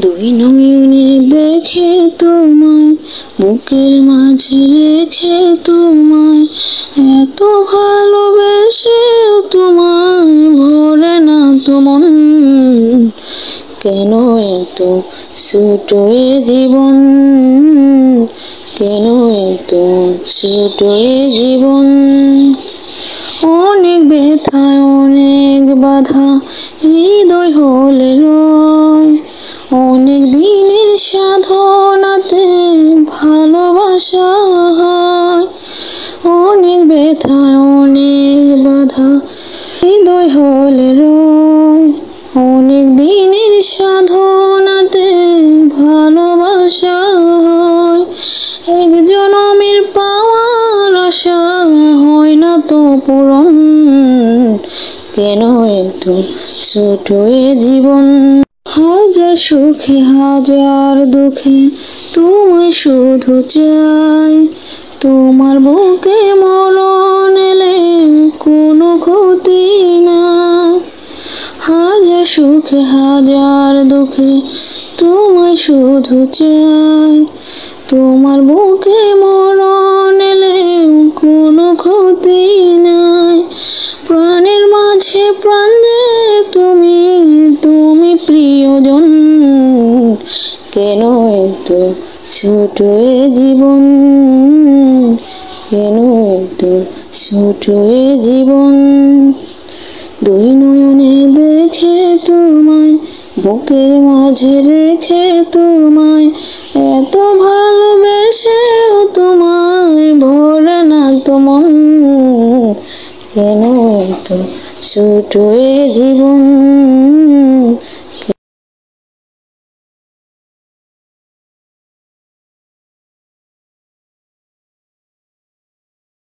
দুই নয়নে দেখে তোমায়, বুকের মাঝে রেখে তোমায়, এত ভালোবেসেও তোমায় ভরে না তো মন। কেন এত ছোট এ জীবন, কেন এত ছোট এ জীবন। অনেক ব্যথায় অনেক বাধা হৃদয় হলে রয়, অনেক দিনের সাধনাতে ভালোবাসা হয়। অনেক ব্যথায় অনেক বাধা হৃদয় হলে রয়, অনেক দিনের সাধনাতে ভালোবাসা হয়। এক জনমের পাওয়ার আশা হয় না তো পূরণ, কেন এত ছোট এ জীবন। হাজার সুখে হাজার দুঃখে তোমায় শুধু চাই, তোমার বুকে মরণ এলে কোনো ক্ষতি নাই। হাজার সুখে হাজার দুঃখে তোমায় শুধু চাই, তোমার বুকে মরণ এলে কোনো ক্ষতি নাই। প্রাণের মাঝে প্রাণ যে তুমি, তুমি প্রিয়জন, কেন এত ছোট এ জীবন, কেন এত ছোট এ জীবন। দুই নয়নে দেখে তোমায়, বুকের মাঝে রেখে তোমায়, এত ভালোবেসেও তোমায় ভরে না তো মন। কেন এত ছোট এ জীবন,